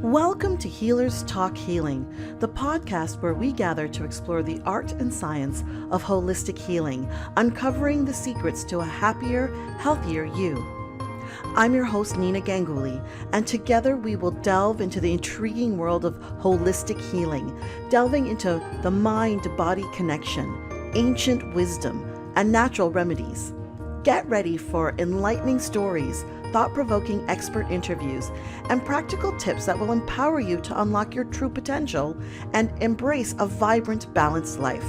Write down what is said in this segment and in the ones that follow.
Welcome to Healers Talk Healing, the podcast where we gather to explore the art and science of holistic healing, uncovering the secrets to a happier, healthier you. I'm your host, Nina Ganguly, and together we will delve into the intriguing world of holistic healing, delving into the mind-body connection, ancient wisdom, and natural remedies. Get ready for enlightening stories, thought-provoking expert interviews, and practical tips that will empower you to unlock your true potential and embrace a vibrant, balanced life.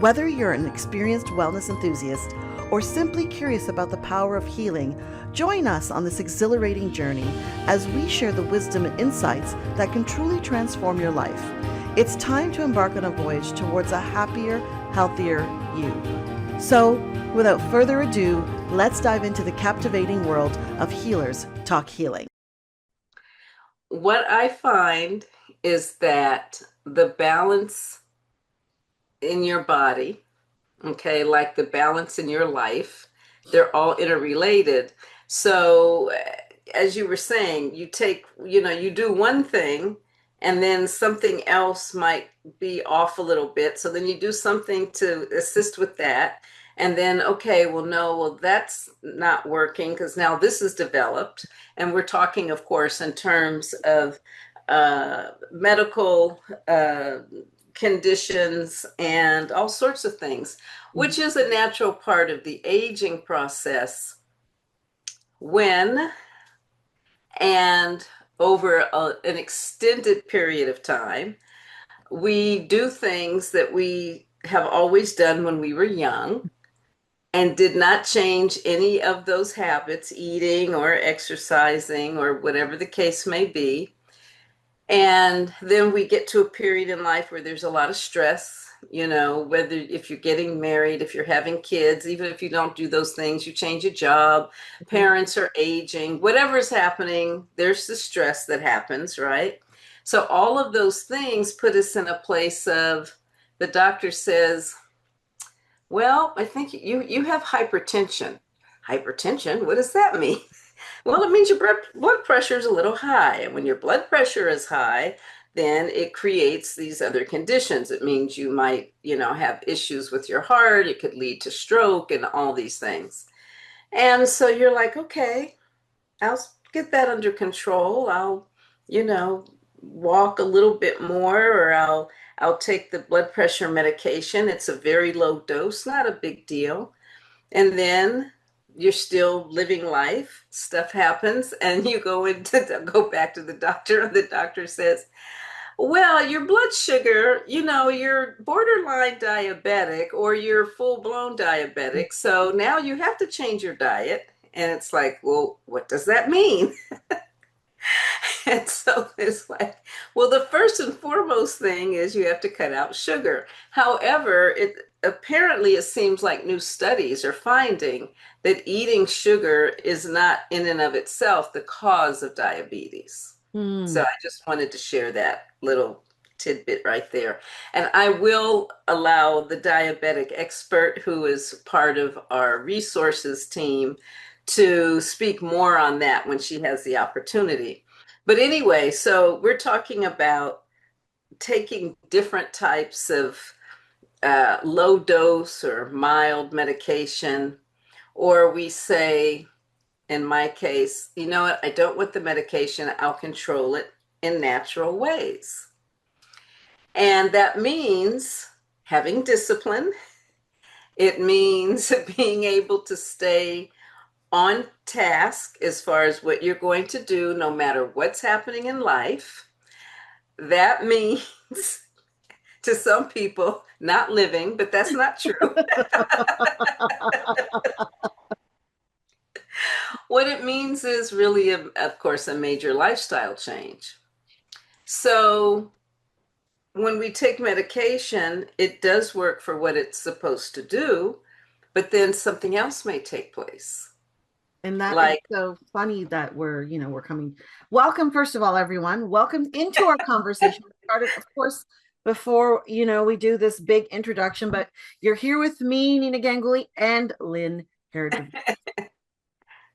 Whether you're an experienced wellness enthusiast or simply curious about the power of healing, join us on this exhilarating journey as we share the wisdom and insights that can truly transform your life. It's time to embark on a voyage towards a happier, healthier you. So, without further ado, let's dive into the captivating world of Healers Talk Healing. What I find is that the balance in your body, okay, like the balance in your life, they're all interrelated. So, as you were saying, you do one thing and then something else might be off a little bit. So then you do something to assist with that. And then, okay, that's not working because now this is developed. And we're talking, of course, in terms of medical conditions and all sorts of things, which is a natural part of the aging process when and over an extended period of time, we do things that we have always done when we were young and did not change any of those habits, eating or exercising or whatever the case may be. And then we get to a period in life where there's a lot of stress, whether if you're getting married, if you're having kids, even if you don't do those things, you change a job, parents are aging, whatever's happening, there's the stress that happens, right? So all of those things put us in a place of, the doctor says, well, I think you have hypertension. Hypertension? What does that mean? Well, it means your blood pressure is a little high. And when your blood pressure is high, then it creates these other conditions. It means you might, have issues with your heart. It could lead to stroke and all these things. And so you're like, okay, I'll get that under control. I'll, walk a little bit more, or I'll take the blood pressure medication. It's a very low dose, not a big deal. And then you're still living life, stuff happens, and you go back to the doctor, and the doctor says, well, your blood sugar, you're borderline diabetic or you're full-blown diabetic, so now you have to change your diet. And it's like, well, what does that mean? And so it's like, well, the first and foremost thing is you have to cut out sugar. However, it seems like new studies are finding that eating sugar is not in and of itself the cause of diabetes. So I just wanted to share that little tidbit right there. And I will allow the diabetic expert who is part of our resources team to speak more on that when she has the opportunity. But anyway, so we're talking about taking different types of low dose or mild medication, or we say, in my case, you know what, I don't want the medication, I'll control it in natural ways. And that means having discipline. It means being able to stay on task as far as what you're going to do, no matter what's happening in life. That means, to some people, not living, but that's not true. What it means is really, of course, a major lifestyle change. So when we take medication, it does work for what it's supposed to do, but then something else may take place. And that is so funny that we're coming. Welcome, first of all, everyone. Welcome into our conversation. We started, of course, before, we do this big introduction, but you're here with me, Nina Ganguly, and Lynn Heritage.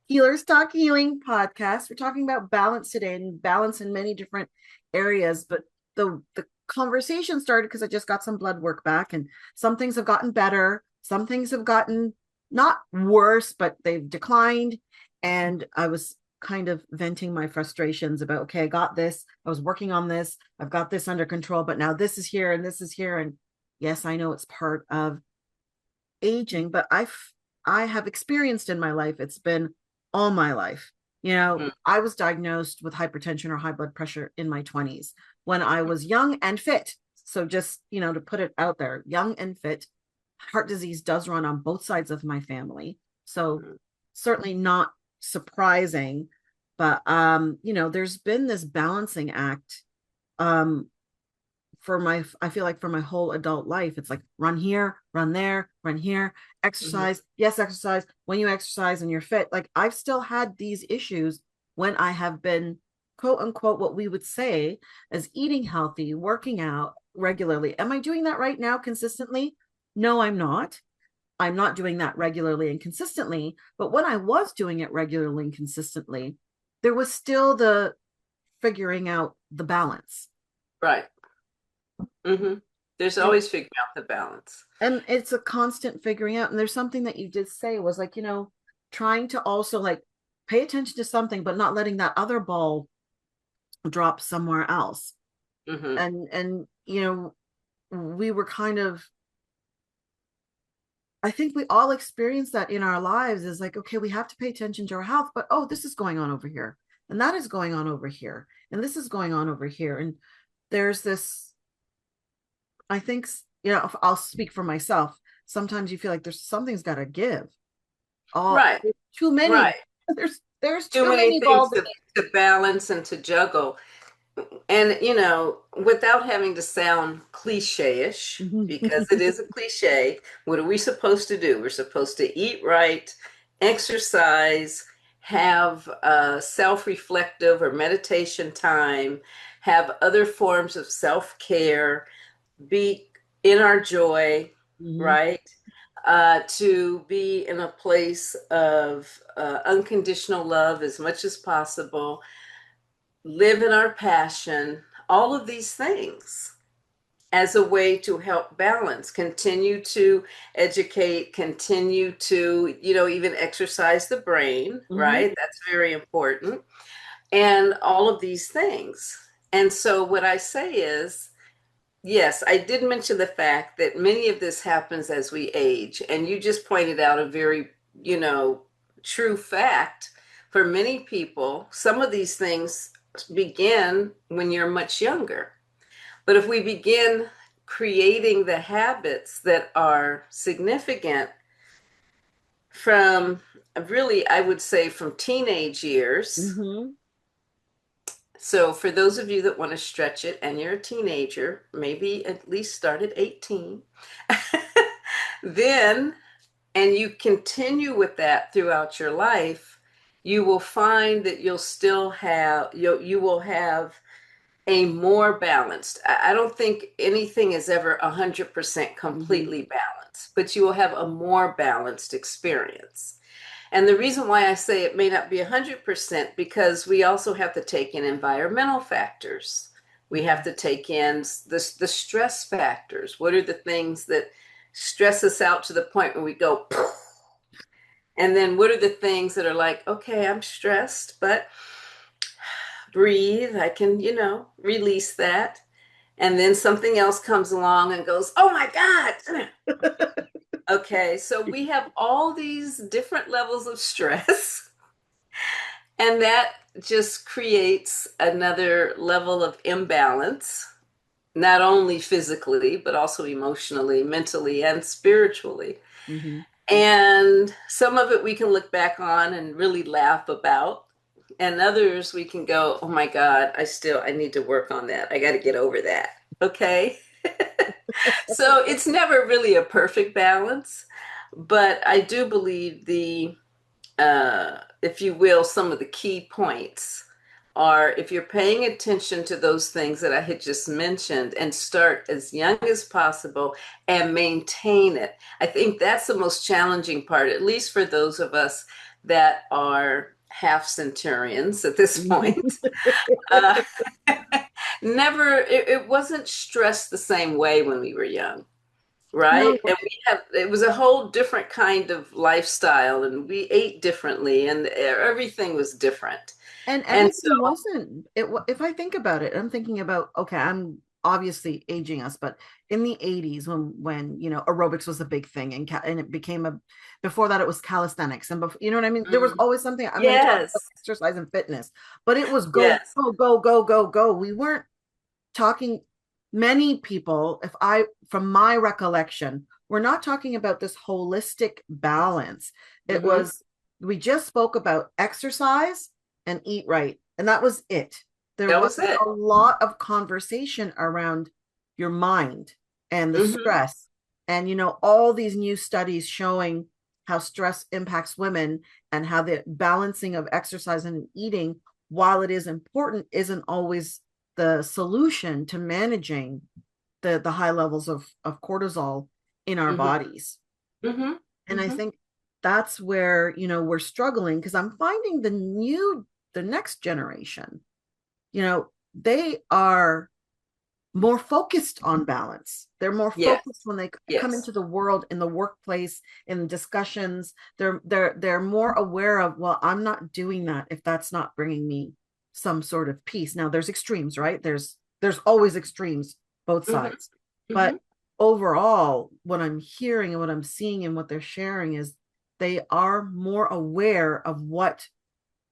Healers Talk Healing podcast. We're talking about balance today and balance in many different areas. But the conversation started because I just got some blood work back, and some things have gotten better. Some things have gotten not worse, but they've declined. And I was kind of venting my frustrations about, okay, I got this. I was working on this. I've got this under control, but now this is here and this is here. And yes, I know it's part of aging, but I have experienced in my life, it's been all my life. Mm. I was diagnosed with hypertension or high blood pressure in my 20s when I was young and fit. So just, to put it out there, young and fit. Heart disease does run on both sides of my family. So certainly not surprising, but there's been this balancing act I feel like for my whole adult life. It's like run here, run there, run here, exercise. Yes, exercise. When you exercise and you're fit, like I've still had these issues when I have been quote unquote what we would say as eating healthy, working out regularly. Am I doing that right now consistently? No, I'm not. I'm not doing that regularly and consistently. But when I was doing it regularly and consistently, there was still the figuring out the balance. Right. There's always figuring out the balance. And it's a constant figuring out. And there's something that you did say was like, trying to also like pay attention to something, but not letting that other ball drop somewhere else. And we were kind of, I think we all experience that in our lives is like, okay, we have to pay attention to our health, but oh, this is going on over here. And that is going on over here. And this is going on over here. And there's this, I think, I'll speak for myself. Sometimes you feel like there's something's got to give. Right. Too many. Right. There's too many things to balance and to juggle. And, without having to sound cliche-ish, because it is a cliche, what are we supposed to do? We're supposed to eat right, exercise, have self-reflective or meditation time, have other forms of self-care, be in our joy, right? To be in a place of unconditional love as much as possible, live in our passion, all of these things as a way to help balance, continue to educate, continue to, even exercise the brain, right? That's very important. And all of these things. And so what I say is, yes, I did mention the fact that many of this happens as we age. And you just pointed out a very, true fact. For many people, some of these things begin when you're much younger. But if we begin creating the habits that are significant from really, I would say from teenage years. So for those of you that want to stretch it and you're a teenager, maybe at least start at 18, then, and you continue with that throughout your life, you will find that you will have a more balanced. I don't think anything is ever 100% completely balanced, but you will have a more balanced experience. And the reason why I say it may not be 100% because we also have to take in environmental factors. We have to take in the stress factors. What are the things that stress us out to the point where we go, and then what are the things that are like, okay, I'm stressed, but breathe, I can, release that. And then something else comes along and goes, oh my God. Okay, so we have all these different levels of stress, and that just creates another level of imbalance, not only physically, but also emotionally, mentally, and spiritually. And some of it we can look back on and really laugh about. And others we can go, oh my God, I need to work on that. I got to get over that. Okay. So it's never really a perfect balance, but I do believe if you will, some of the key points are if you're paying attention to those things that I had just mentioned and start as young as possible and maintain it. I think that's the most challenging part, at least for those of us that are half centurions at this point. Uh, never, it wasn't stressed the same way when we were young, No, right? And it was a whole different kind of lifestyle, and we ate differently, and everything was different. and And everything wasn't if I think about it, I'm thinking about, okay, I'm obviously aging us, but in the 80s when aerobics was a big thing, and it became a before that it was calisthenics, and you know what I mean, there was mm, always something. I'm going to talk about yes, exercise and fitness, but it was go yes, go go go go go. We weren't talking, many people, if I from my recollection, we're not talking about this holistic balance. It hmm, was, we just spoke about exercise and eat right, and that was it. There that was was it. a lot of conversation around your mind and the Hmm. stress, and all these new studies showing how stress impacts women, and how the balancing of exercise and eating, while it is important, isn't always the solution to managing the high levels of cortisol in our Hmm. bodies. Hmm. And I Hmm. think that's where we're struggling, because I'm finding the next generation, they are more focused on balance. They're more Yes, focused when they come yes. into the world, in the workplace, in discussions. They're more aware of, well, I'm not doing that if that's not bringing me some sort of peace. Now there's extremes, right? There's always extremes, both Hmm. sides. Hmm. But overall, what I'm hearing and what I'm seeing and what they're sharing is they are more aware of what,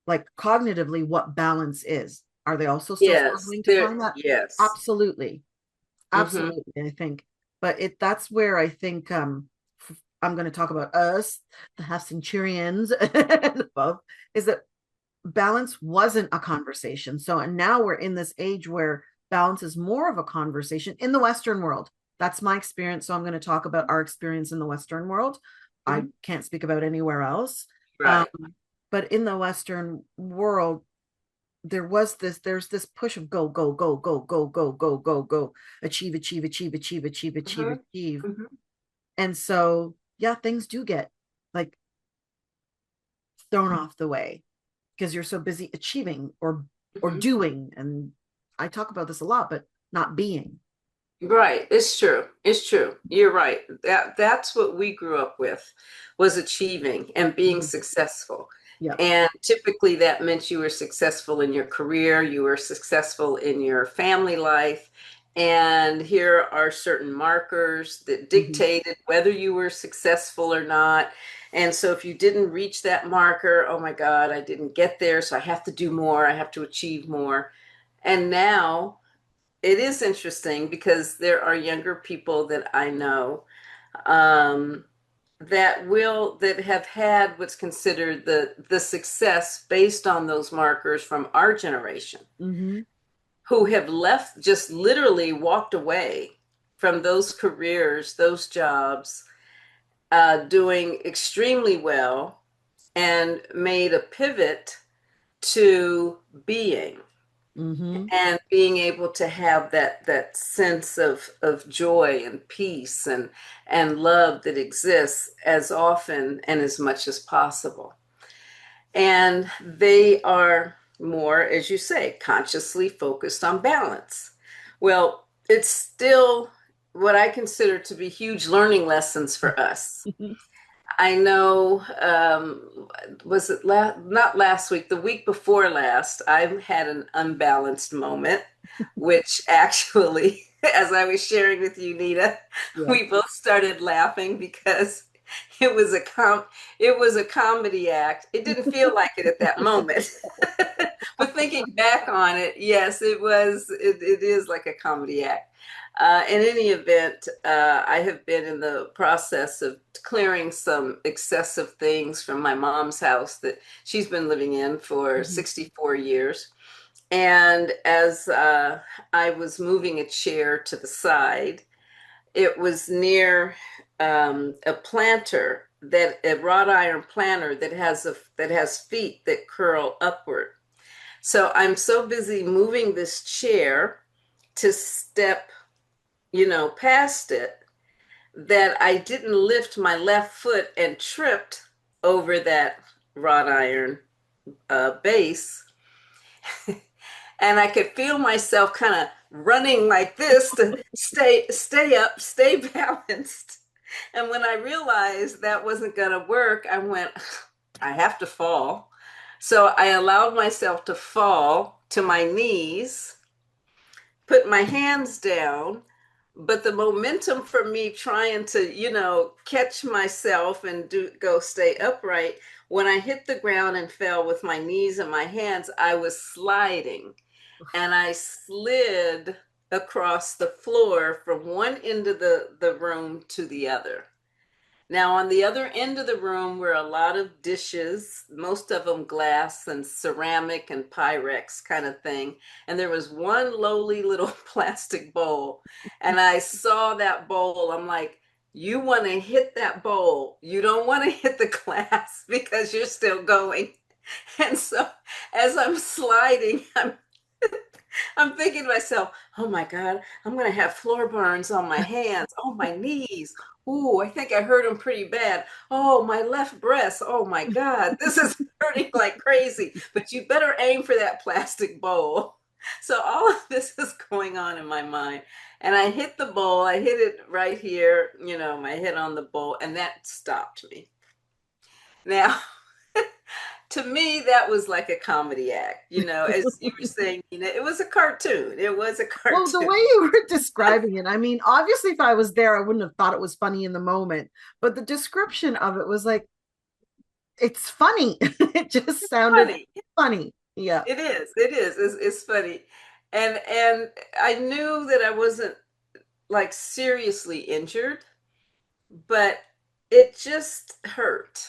like cognitively, what balance is. Are they also still Yes, struggling to there, find that? yes. Absolutely. Hmm. Absolutely, I think. But that's where I think I'm going to talk about us, the half centurions and above, is that balance wasn't a conversation. So, and now we're in this age where balance is more of a conversation in the Western world. That's my experience. So I'm going to talk about our experience in the Western world. I Hmm. can't speak about anywhere else. Um, Right. but in the Western world, there's this push of go go go go go go go go go, achieve achieve achieve achieve achieve achieve Hmm. achieve. Hmm. And so yeah, things do get like thrown off the way, because you're so busy achieving or Hmm. doing. And I talk about this a lot, but not being. Right. It's true. It's true. You're right. That's what we grew up with, was achieving and being Mhm. successful. Yeah. And typically that meant you were successful in your career, you were successful in your family life. And here are certain markers that Hmm. dictated whether you were successful or not. And so if you didn't reach that marker, oh my God, I didn't get there, so I have to do more, I have to achieve more. And now it is interesting because there are younger people that I know, um, that have had what's considered the success based on those markers from our generation, Hmm. who have left, just literally walked away from those careers, those jobs, doing extremely well, and made a pivot to being, Hmm. and being able to have that sense of joy and peace and love that exists as often and as much as possible. And they are more, as you say, consciously focused on balance. Well, it's still what I consider to be huge learning lessons for us. I know, was it not last week, the week before last, I had an unbalanced moment, which actually, as I was sharing with you, Nita, Yeah. we both started laughing because it was it was a comedy act. It didn't feel like it at that moment. But thinking back on it, yes, it is like a comedy act. In any event, I have been in the process of clearing some excessive things from my mom's house that she's been living in for Hmm. 64 years. And as I was moving a chair to the side, it was near a planter, a wrought iron planter that has feet that curl upward. So I'm so busy moving this chair to step, past it, that I didn't lift my left foot and tripped over that wrought iron base, and I could feel myself kind of running like this to stay up, stay balanced. And when I realized that wasn't going to work, I went, I have to fall. So I allowed myself to fall to my knees, put my hands down, but the momentum for me trying to, catch myself and go stay upright, when I hit the ground and fell with my knees and my hands, I was sliding and I slid across the floor from one end of the room to the other. Now, on the other end of the room were a lot of dishes, most of them glass and ceramic and Pyrex kind of thing. And there was one lowly little plastic bowl. And I saw that bowl. I'm like, you want to hit that bowl. You don't want to hit the glass because you're still going. And so as I'm sliding, I'm thinking to myself, oh my God, I'm going to have floor burns on my hands, oh, my knees. Ooh, I think I hurt them pretty bad. Oh, my left breast. Oh my God, this is hurting like crazy. But you better aim for that plastic bowl. So all of this is going on in my mind. And I hit the bowl, I hit it right here, my head on the bowl, and that stopped me. Now, to me, that was like a comedy act, as you were saying, it was a cartoon. It was a Well, the cartoon. way you were describing it, I mean, obviously, if I was there, I wouldn't have thought it was funny in the moment. But the description of it was like, it's funny. It just sounded Funny. funny. Yeah. It is. It is. It's funny. And I knew that I wasn't like seriously injured, but it just hurt.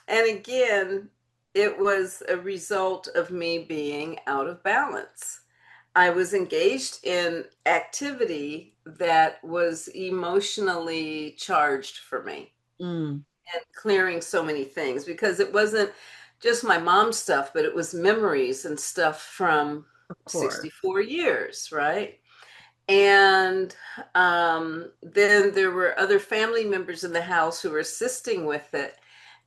And again, it was a result of me being out of balance. I was engaged in activity that was emotionally charged for me Mm, and clearing so many things because it wasn't just my mom's stuff, but it was memories and stuff from of course. 64 years, right? And then there were other family members in the house who were assisting with it.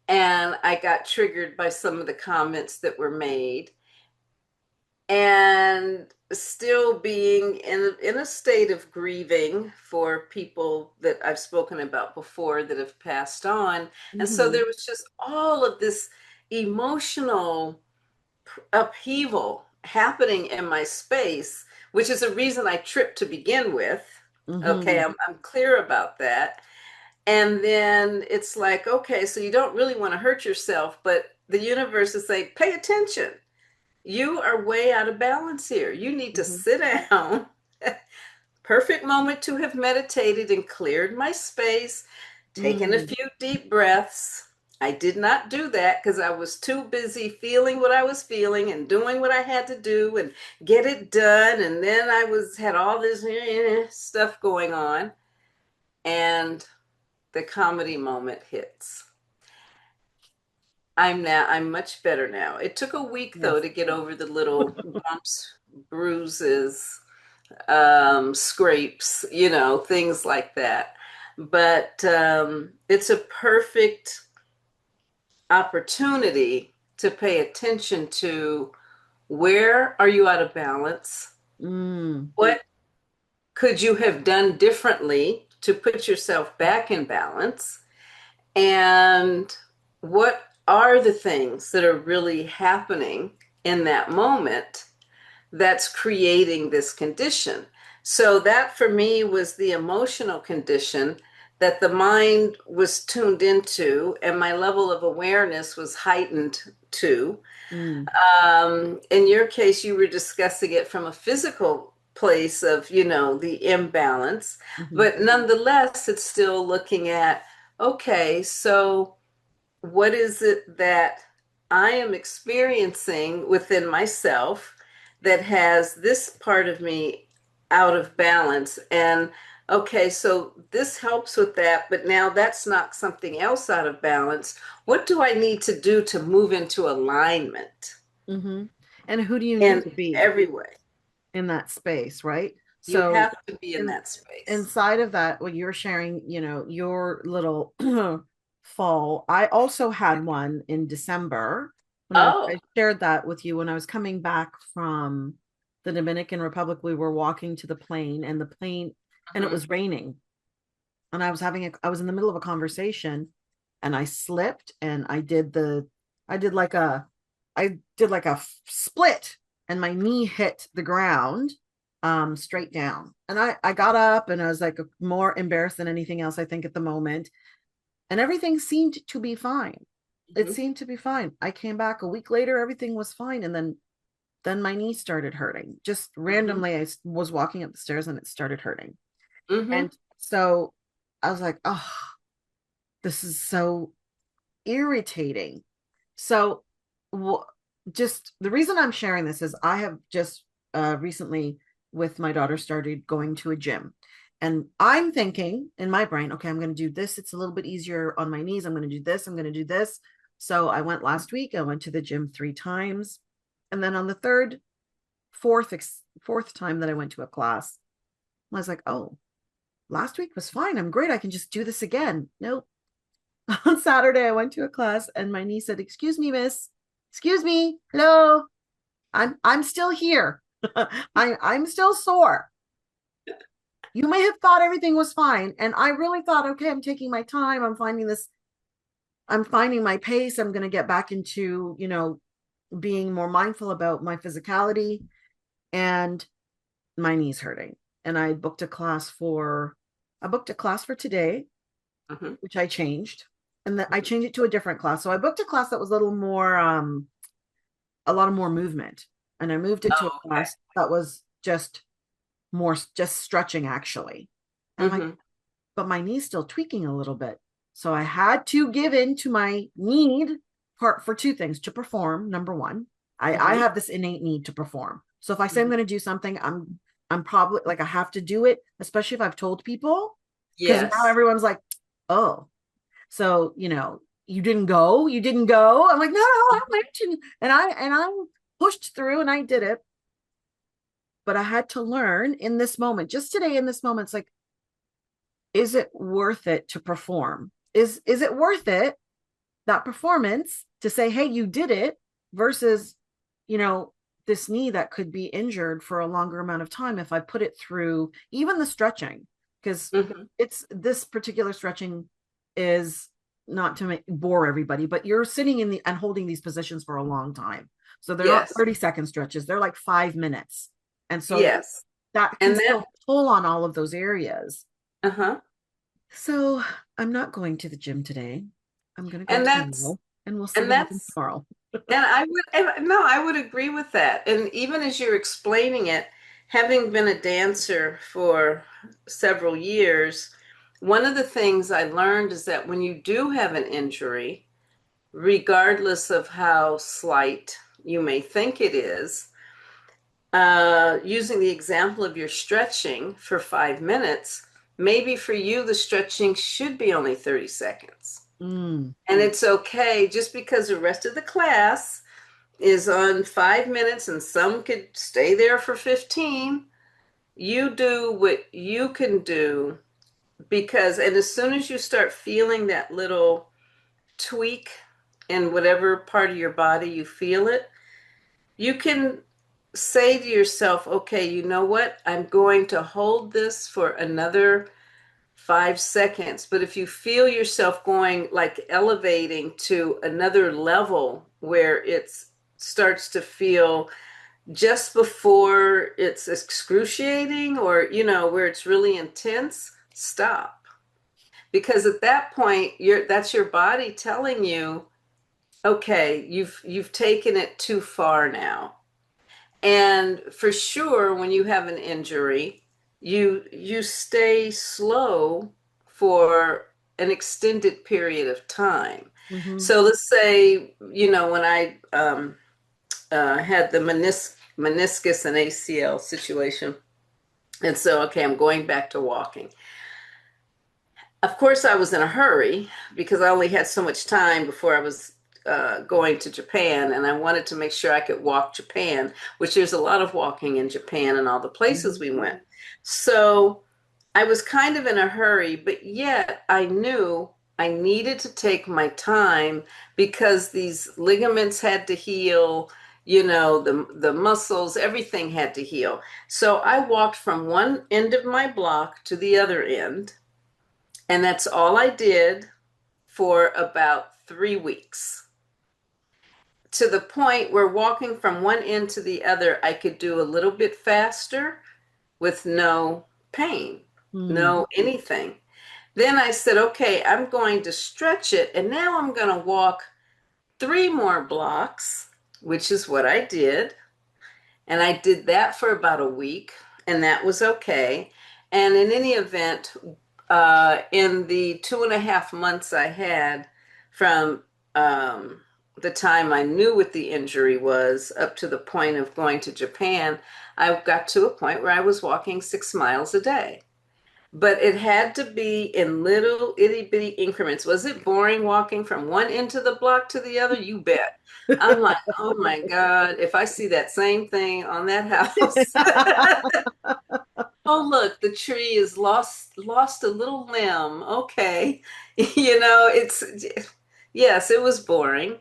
And I got triggered by some of the comments that were made. And still being in a state of grieving for people that I've spoken about before that have passed on. And so Hmm. there was just all of this emotional upheaval happening in my space, which is a reason I tripped to begin with. Okay, Hmm. I'm clear about that. And then it's like, okay, so you don't really want to hurt yourself, but the universe is saying, pay attention. You are way out of balance here. You need to Hmm. sit down. Perfect moment to have meditated and cleared my space, taken a Mm. few deep breaths. I did not do that because I was too busy feeling what I was feeling and doing what I had to do and get it done. And then I had all this stuff going on. And the comedy moment hits. I'm much better now. It took a week though Yes. to get over the little bumps, bruises, scrapes, things like that. But it's a perfect opportunity to pay attention to where are you out of balance? Mm. What could you have done differently to put yourself back in balance? And what are the things that are really happening in that moment that's creating this condition? So, that for me was the emotional condition that the mind was tuned into, and my level of awareness was heightened to. Mm. In your case, you were discussing it from a physical place of, the imbalance, Hmm. but nonetheless, it's still looking at, okay, so what is it that I am experiencing within myself that has this part of me out of balance? And okay, so this helps with that, but now that's knocked something else out of balance. What do I need to do to move into alignment Hmm. And who do you need in to be every way? in that space, right? You So, have to be in in that space. inside of that, what you're sharing, your little fall. I also had one in December when I Oh. shared that with you when I was coming back from the Dominican Republic. We were walking to the plane, and it Mhm. was raining, and I was in the middle of a conversation, and I slipped, and I did like a I did like a split, and my knee hit the ground straight down. And I got up, and I was like more embarrassed than anything else, I think, at the moment. And everything seemed to be fine. It Mhm. seemed to be fine. I came back a week later, everything was fine. And then my knee started hurting. Just Mhm. randomly, I was walking up the stairs and it started hurting. Mhm. And so I was like, oh, this is so irritating. So, w- just the reason I'm sharing this is I have just recently, with my daughter, started going to a gym. And I'm thinking in my brain, okay, I'm going to do this. It's a little bit easier on my knees. I'm going to do this. I'm going to do this. So I went last week. I went to the gym 3 times. And then on the fourth time that I went to a class, I was like, oh, last week was fine. I'm great. I can just do this again. Nope. On Saturday, I went to a class and my niece said, "Excuse me, miss. Excuse me. Hello. I'm still here. I'm still sore. You may have thought everything was fine." And I really thought, okay, I'm taking my time. I'm finding my pace. I'm gonna get back into, being more mindful about my physicality. And my knee's hurting. And I booked a class for today, Mhm. which I changed. And then I changed it to a different class. So I booked a class that was a lot of more movement. And I moved it to Oh, a okay. class that was just stretching actually. And I'm like, Mhm. but my knee's still tweaking a little bit. So I had to give in to my need part for two things: to perform, number one. I Mhm. have this innate need to perform. So if I say I'm Mhm. going to do something, I'm probably like, I have to do it, especially if I've told people, because now Yes. everyone's like, oh, so, you didn't go. I'm like, no, I went, and I pushed through and I did it. But I had to learn in this moment, just today in this moment, it's like, is it worth it to perform? Is it worth it, that performance, to say, hey, you did it, versus, you know, this knee that could be injured for a longer amount of time if I put it through even the stretching, because Mhm. it's this particular stretching is not to bore everybody, but you're sitting and holding these positions for a long time. So they're not Yes. 30-second stretches, they're like 5 minutes. And so Yes. that can And that, still pull on all of those areas. uh-huh. So I'm not going to the gym today. I'm going to go And that's tomorrow, and we'll see and what happens that's tomorrow. and I would and no, I would agree with that. And even as you're explaining it, having been a dancer for several years, one of the things I learned is that when you do have an injury, regardless of how slight you may think it is, using the example of your stretching for 5 minutes, maybe for you the stretching should be only 30 seconds. Mm, And it's okay just because the rest of the class is on 5 minutes and some could stay there for 15. You do what you can do because, and as soon as you start feeling that little tweak in whatever part of your body you feel it, you can say to yourself, okay, you know what? I'm going to hold this for another 5 seconds. But if you feel yourself going, like elevating to another level where it starts to feel just before it's excruciating, or, where it's really intense, stop. Because at that point, that's your body telling you, okay, you've taken it too far now. And for sure, when you have an injury, you stay slow for an extended period of time. hmm So let's say, when I had the meniscus and ACL situation, and so, okay, I'm going back to walking. Of course, I was in a hurry because I only had so much time before I was going to Japan, and I wanted to make sure I could walk Japan, which there's a lot of walking in Japan and all the places we went. So I was kind of in a hurry, but yet I knew I needed to take my time because these ligaments had to heal, the muscles, everything had to heal. So I walked from one end of my block to the other end, and that's all I did for about 3 weeks. To the point where walking from one end to the other, I could do a little bit faster with no pain, Mm. no anything. Then I said, okay, I'm going to stretch it. And now I'm going to walk 3 more blocks, which is what I did. And I did that for about a week, and that was okay. And in any event, in the 2.5 months I had from the time I knew what the injury was up to the point of going to Japan, I got to a point where I was walking 6 miles a day. But it had to be in little itty bitty increments. Was it boring walking from one end of the block to the other? You bet. I'm like, oh my God, if I see that same thing on that house. Oh, look, the tree is lost a little limb. Okay. It's yes, it was boring.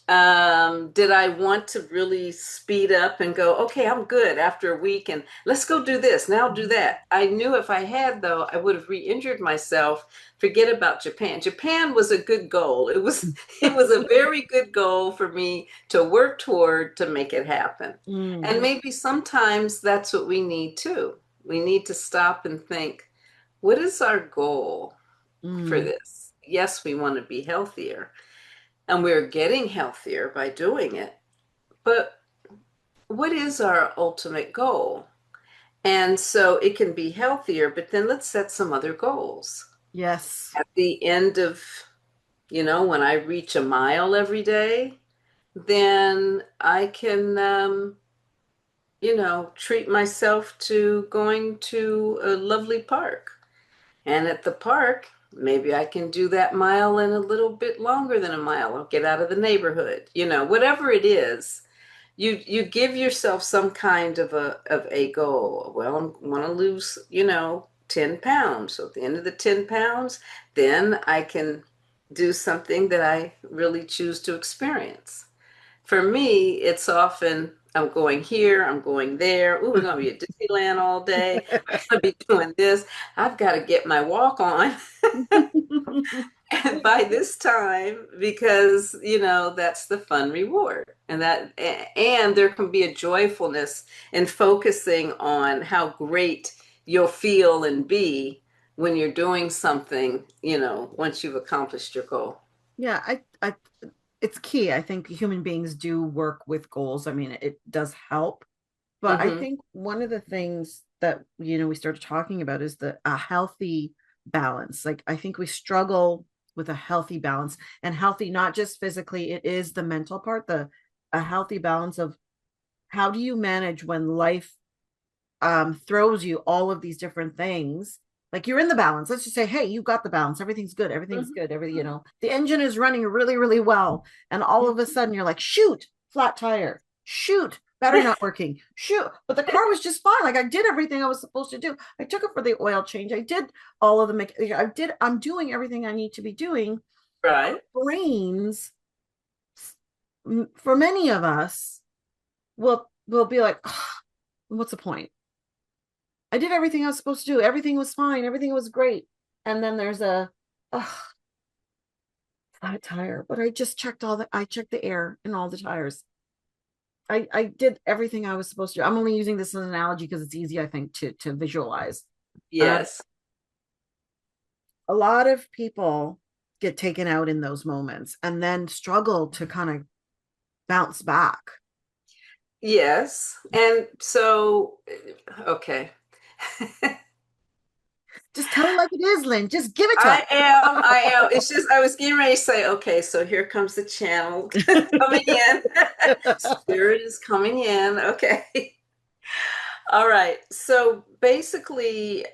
Did I want to really speed up and go, okay, I'm good after a week and let's go do this, now do that? I knew if I had, though, I would have re-injured myself. Forget about Japan. Japan was a good goal. It was a very good goal for me to work toward to make it happen. Mm. And maybe sometimes that's what we need too. We need to stop and think, what is our goal for Mm. this? Yes, we want to be healthier and we're getting healthier by doing it. But what is our ultimate goal? And so it can be healthier, but then let's set some other goals. Yes. At the end of, when I reach a mile every day, then I can, treat myself to going to a lovely park. And at the park, maybe I can do that mile in a little bit longer than a mile. I'll get out of the neighborhood, whatever it is. You give yourself some kind of a goal. Well, I want to lose, 10 pounds. So at the end of the 10 pounds, then I can do something that I really choose to experience. For me, it's often I'm going here, I'm going there. Ooh, we're going to be at Disneyland all day. We're going to be doing this. I've got to get my walk on by this time because, that's the fun reward. And there can be a joyfulness in focusing on how great you'll feel and be when you're doing something, once you've accomplished your goal. Yeah, it's key. I think human beings do work with goals. I mean, it does help, but I Hmm. think one of the things that, we started talking about is the a healthy balance. Like I think we struggle with a healthy balance, and healthy not just physically, it is the mental part, the a healthy balance of how do you manage when life throws you all of these different things. Like you're in the balance. Let's just say, hey, you got the balance. Everything's good. Everything's Hmm. good. Everything, the engine is running really, really well. And all of a sudden you're like, shoot, flat tire. Shoot, battery not working. Shoot. But the car was just fine. Like I did everything I was supposed to do. I took it for the oil change. I did all of I'm doing everything I need to be doing. Right. Brains, for many of us, will be like, oh, what's the point? I did everything I was supposed to do. Everything was fine. Everything was great. And then there's a flat tire. But I checked the air in all the tires. I did everything I was supposed to do. I'm only using this as an analogy because it's easy, I think, to visualize. Um, Yes. a lot of people get taken out in those moments and then struggle to kind of bounce back. Yes. And so, okay. Just tell it like it is, Lynn. Just give it to I am. It's just, I was getting ready to say, okay, so here comes the channel coming in. us. Spirit is coming in. Okay. All right. So basically,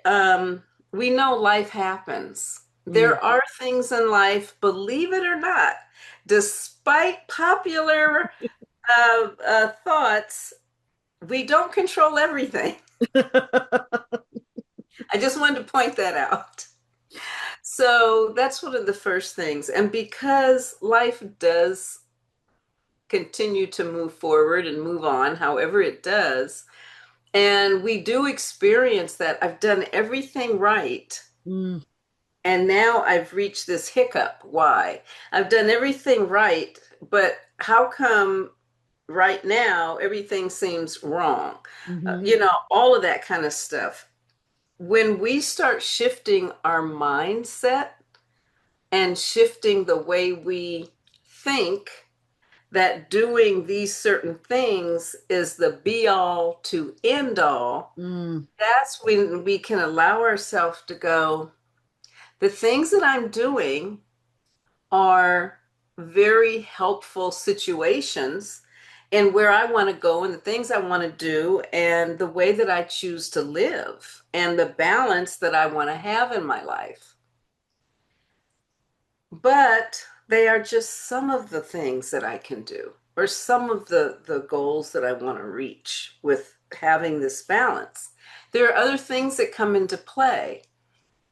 we know life happens. Mm. There are things in life, believe it or not, despite popular thoughts, we don't control everything. I just wanted to point that out. So that's one of the first things. And because life does continue to move forward and move on, however it does, and we do experience that I've done everything right. Mm, And now I've reached this hiccup. Why? I've done everything right, but how come right now everything seems wrong? hmm All of that kind of stuff. When we start shifting our mindset and shifting the way we think that doing these certain things is the be all to end all, mm, that's when we can allow ourselves to go, the things that I'm doing are very helpful situations and where I want to go and the things I want to do and the way that I choose to live and the balance that I want to have in my life. But they are just some of the things that I can do or some of the goals that I want to reach with having this balance. There are other things that come into play.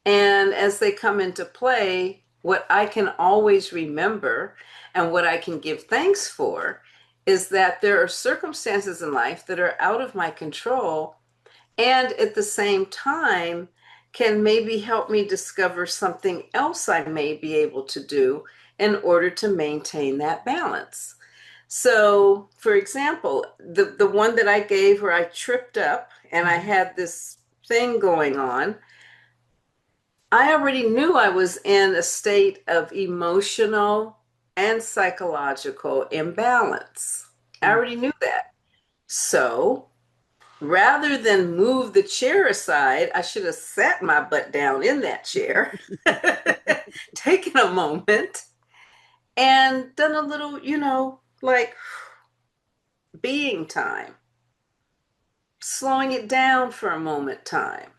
And as they come into play, what I can always remember and what I can give thanks for is that there are circumstances in life that are out of my control and at the same time can maybe help me discover something else I may be able to do in order to maintain that balance. So, for example, the one that I gave where I tripped up and I mhm, had this thing going on, I already knew I was in a state of emotional and psychological imbalance. I mm. already knew that. So rather than move the chair aside, I should have sat my butt down in that chair, taken a moment, and done a little, like being time, slowing it down for a moment time.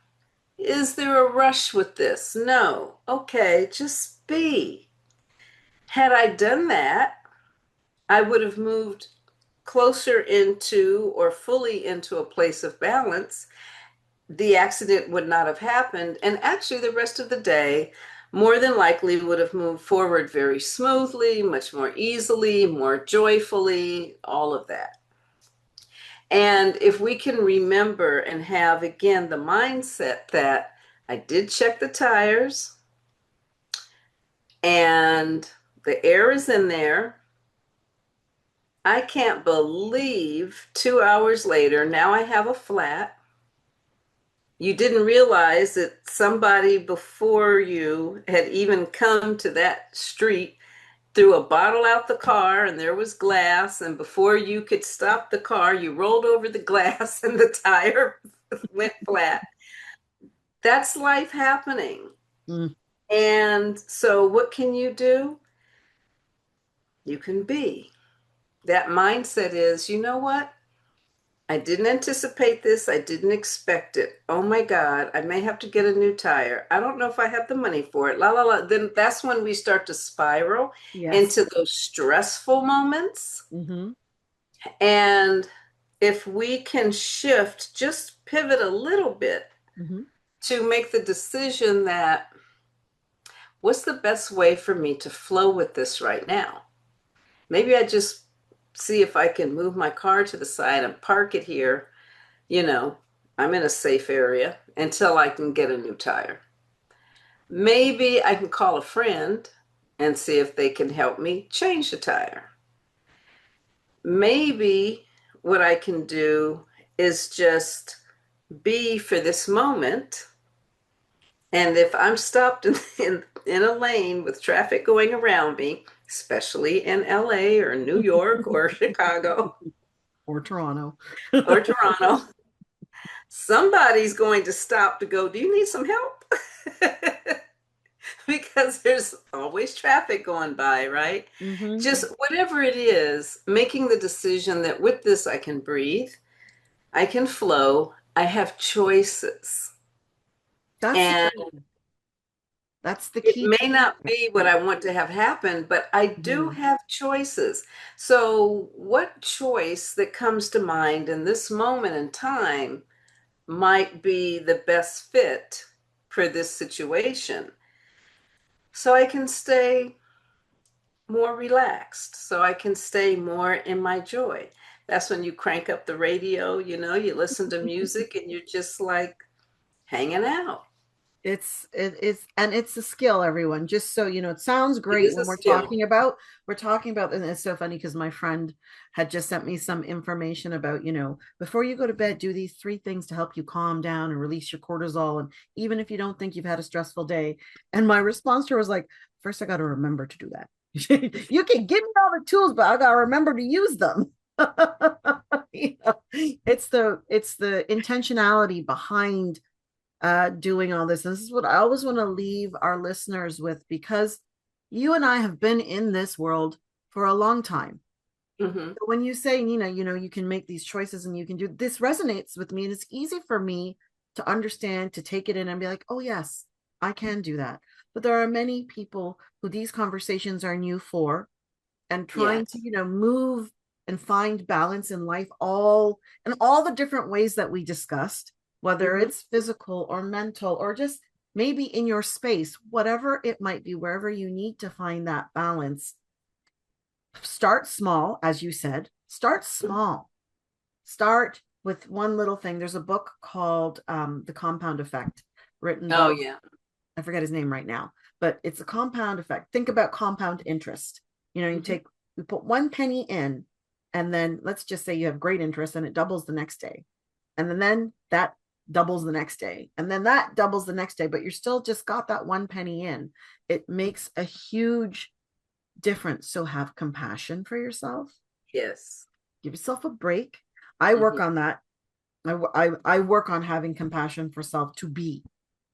Is there a rush with this? No. Okay, just be. Had I done that, I would have moved closer into or fully into a place of balance. The accident would not have happened. And actually, the rest of the day, more than likely, would have moved forward very smoothly, much more easily, more joyfully, all of that. And if we can remember and have, again, the mindset that I did check the tires and the air is in there. I can't believe 2 hours later, now I have a flat. You didn't realize that somebody before you had even come to that street, threw a bottle out the car, and there was glass. And before you could stop the car, you rolled over the glass and the tire went flat. That's life happening. Mm. And so, what can you do? You can be. That mindset is, you know what? I didn't anticipate this. I didn't expect it. Oh my God, I may have to get a new tire. I don't know if I have the money for it. La la la. Then that's when we start to spiral Yes. into those stressful moments. hmm And if we can shift, just pivot a little bit hmm to make the decision that what's the best way for me to flow with this right now? Maybe I just see if I can move my car to the side and park it here. you know, I'm in a safe area until I can get a new tire. Maybe I can call a friend and see if they can help me change the tire. Maybe what I can do is just be for this moment. And if I'm stopped in a lane with traffic going around me, especially in LA or New York or Chicago Or Toronto. or Toronto, somebody's going to stop to go, do you need some help? Because there's always traffic going by, right? hmm Just whatever it is, making the decision that with this I can breathe, I can flow, I have choices. That's the And key. That's the it key may to not be what I want to have happen, but I do Mhm. have choices. So, what choice that comes to mind in this moment in time might be the best fit for this situation? so I can stay more relaxed, so I can stay more in my joy. That's when you crank up the radio, you listen to music and you're just like hanging out. It's a skill, everyone. Just so you know, it sounds It great is a when skill. we're talking about, and it's so funny because my friend had just sent me some information about, before you go to bed, do these three things to help you calm down and release your cortisol. And even if you don't think you've had a stressful day. And my response to her was like, first I got to remember to do that. You can give me all the tools, but I gotta remember to use them. It's the intentionality behind doing all this. And this is what I always want to leave our listeners with, because you and I have been in this world for a long time. Hmm. So when you say, Nina, you can make these choices and you can do this, resonates with me. And it's easy for me to understand, to take it in and be like, oh, yes, I can do that. But there are many people who these conversations are new for, and trying to, Yes. move and find balance in life, all the different ways that we discussed, whether Hmm. it's physical or mental or just maybe in your space, whatever it might be, wherever you need to find that balance. Start small, as you said. Start small. Start with one little thing. There's a book called The Compound Effect, written Oh, by, yeah. I forget his name right now, but it's a compound effect. Think about compound interest. Hmm. You put 1 penny in, and then let's just say you have great interest and it doubles the next day. And then that doubles the next day. And then that doubles the next day, but you're still just got that 1 penny in. It makes a huge difference. So have compassion for yourself. Yes. Give yourself a break. I work Hmm. on that. I work on having compassion for self, to be,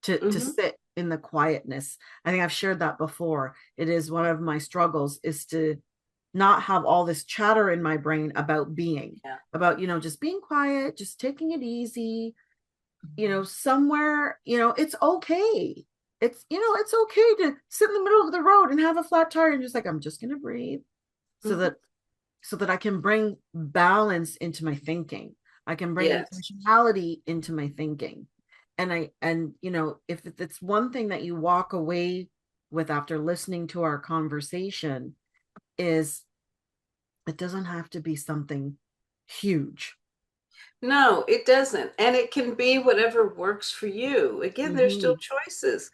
to Hmm. sit in the quietness. I think I've shared that before. It is one of my struggles, is to not have all this chatter in my brain about being, Yeah. about, just being quiet, just taking it easy, somewhere, it's okay. It's okay to sit in the middle of the road and have a flat tire and just like, I'm just going to breathe, so Hmm. that I can bring balance into my thinking. I can bring Yes. intentionality into my thinking. And if it's one thing that you walk away with after listening to our conversation, is it doesn't have to be something huge. No, it doesn't. And it can be whatever works for you. Again, there's still Mm-hmm. choices.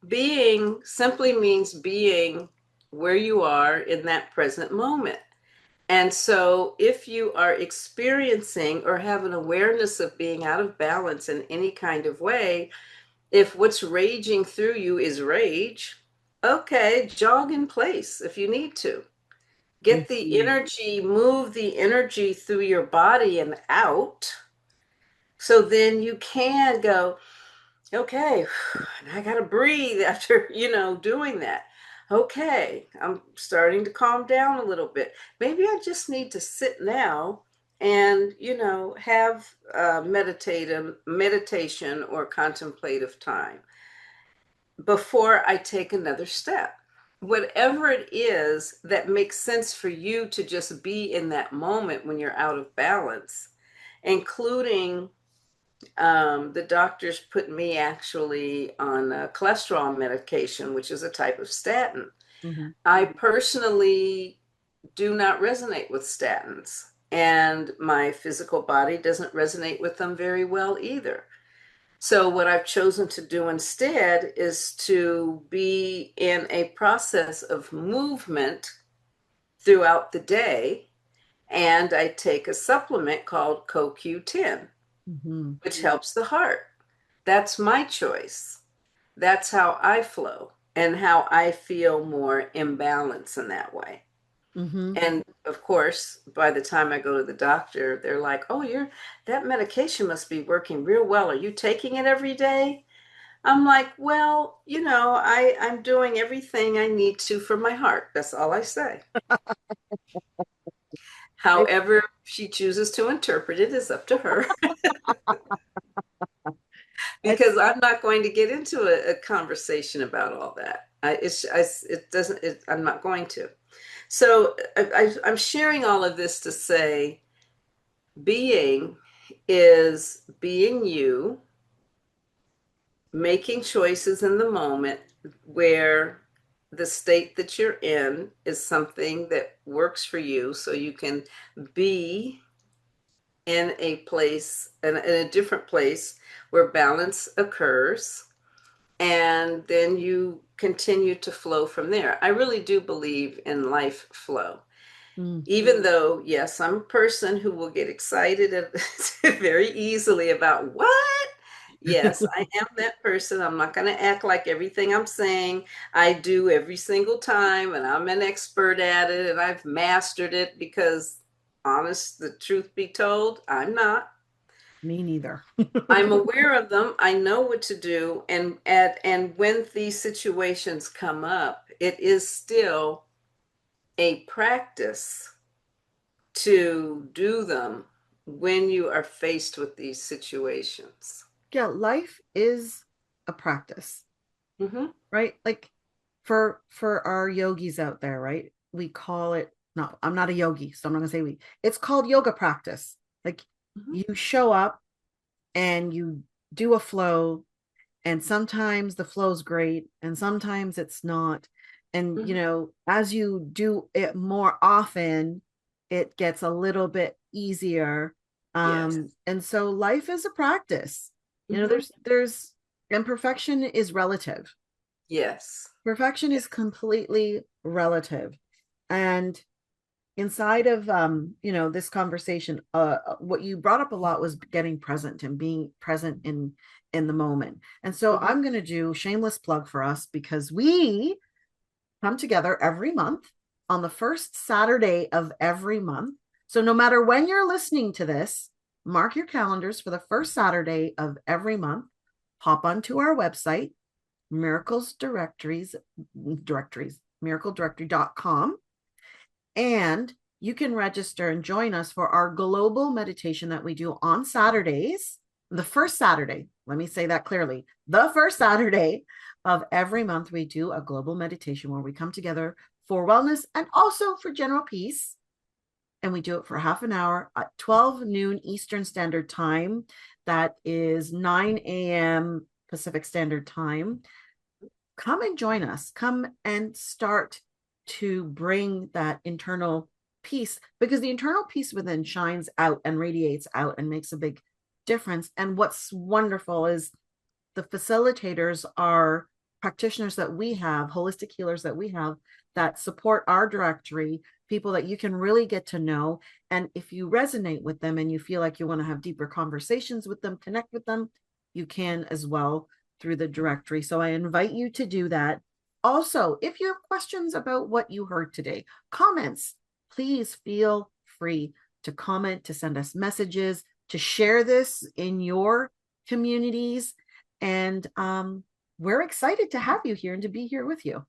Being simply means being where you are in that present moment. And so, if you are experiencing or have an awareness of being out of balance in any kind of way, if what's raging through you is rage, okay, jog in place if you need to. Get the Mm-hmm. energy, move the energy through your body and out. So then you can go, okay, I got to breathe after, doing that. Okay, I'm starting to calm down a little bit. Maybe I just need to sit now and, have meditative meditation or contemplative time before I take another step. Whatever it is that makes sense for you to just be in that moment when you're out of balance, including the doctors put me actually on cholesterol medication, which is a type of statin. Mm-hmm. I personally do not resonate with statins, and my physical body doesn't resonate with them very well either. So, what I've chosen to do instead is to be in a process of movement throughout the day, and I take a supplement called CoQ10, Mm-hmm. which helps the heart. That's my choice. That's how I flow and how I feel more in balance in that way. Mm-hmm. And of course, by the time I go to the doctor, they're like, "Oh, that medication must be working real well. Are you taking it every day?" I'm like, "Well, I'm doing everything I need to for my heart." That's all I say. However, she chooses to interpret it is up to her. It's Because I'm not going to get into a conversation about all that. It doesn't. I'm not going to. So I'm sharing all of this to say, being is being you, making choices in the moment where the state that you're in is something that works for you, so you can be in a place, in a different place where balance occurs, and then you continue to flow from there. I really do believe in life flow. Even though, yes, I'm a person who will get excited very easily about what? Yes, I am that person. I'm not going to act like everything I'm saying I do every single time and I'm an expert at it and I've mastered it, because honest, the truth be told, I'm not. Me neither. I'm aware of them. I know what to do, and when these situations come up, it is still a practice to do them when you are faced with these situations. Yeah, life is a practice, Mm-hmm. right? Like for our yogis out there, right? We call it, no, I'm not a yogi, so I'm not gonna say we. It's called yoga practice. Like Mm-hmm. you show up and you do a flow, and sometimes the flow's great and sometimes it's not. And Mm-hmm. as you do it more often, it gets a little bit easier. Yes. And so life is a practice. Mm-hmm. There's and perfection is relative. Yes. Perfection is completely relative. And inside of this conversation, what you brought up a lot was getting present and being present in the moment. And so Mm-hmm. I'm going to do shameless plug for us, because we come together every month on the first Saturday of every month. So no matter when you're listening to this, mark your calendars for the first Saturday of every month. Hop onto our website, miracledirectory.com, and you can register and join us for our global meditation that we do on Saturdays. The first Saturday, let me say that clearly, the first Saturday of every month, we do a global meditation where we come together for wellness and also for general peace. And we do it for half an hour at 12 noon Eastern Standard Time. That is 9 a.m. Pacific Standard Time. Come and join us. Come and start to bring that internal peace, because the internal peace within shines out and radiates out and makes a big difference. And what's wonderful is the facilitators are practitioners that we have, holistic healers that we have, that support our directory, people that you can really get to know. And if you resonate with them and you feel like you want to have deeper conversations with them, connect with them, you can as well through the directory. So I invite you to do that. Also, if you have questions about what you heard today, comments, please feel free to comment, to send us messages, to share this in your communities. And we're excited to have you here and to be here with you.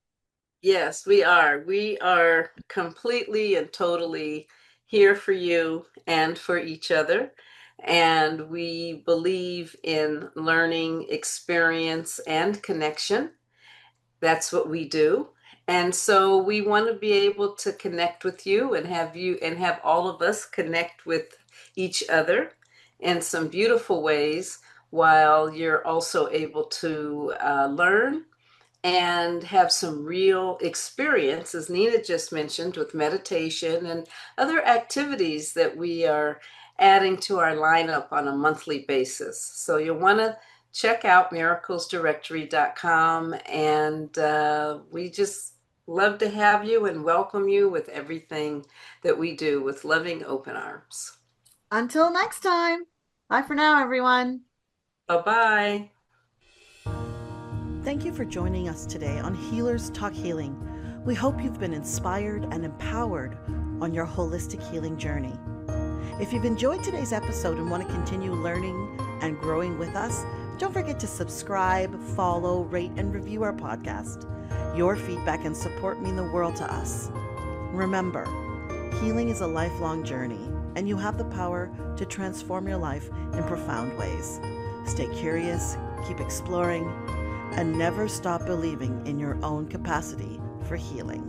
Yes, we are. We are completely and totally here for you and for each other. And we believe in learning, experience, and connection. That's what we do. And so we want to be able to connect with you and have all of us connect with each other in some beautiful ways, while you're also able to learn and have some real experience, as Nina just mentioned, with meditation and other activities that we are adding to our lineup on a monthly basis. So you'll want to check out miraclesdirectory.com, and we just love to have you and welcome you with everything that we do with loving open arms. Until next time. Bye for now, everyone. Bye-bye. Thank you for joining us today on Healers Talk Healing. We hope you've been inspired and empowered on your holistic healing journey. If you've enjoyed today's episode and want to continue learning and growing with us, don't forget to subscribe, follow, rate, and review our podcast. Your feedback and support mean the world to us. Remember, healing is a lifelong journey, and you have the power to transform your life in profound ways. Stay curious, keep exploring, and never stop believing in your own capacity for healing.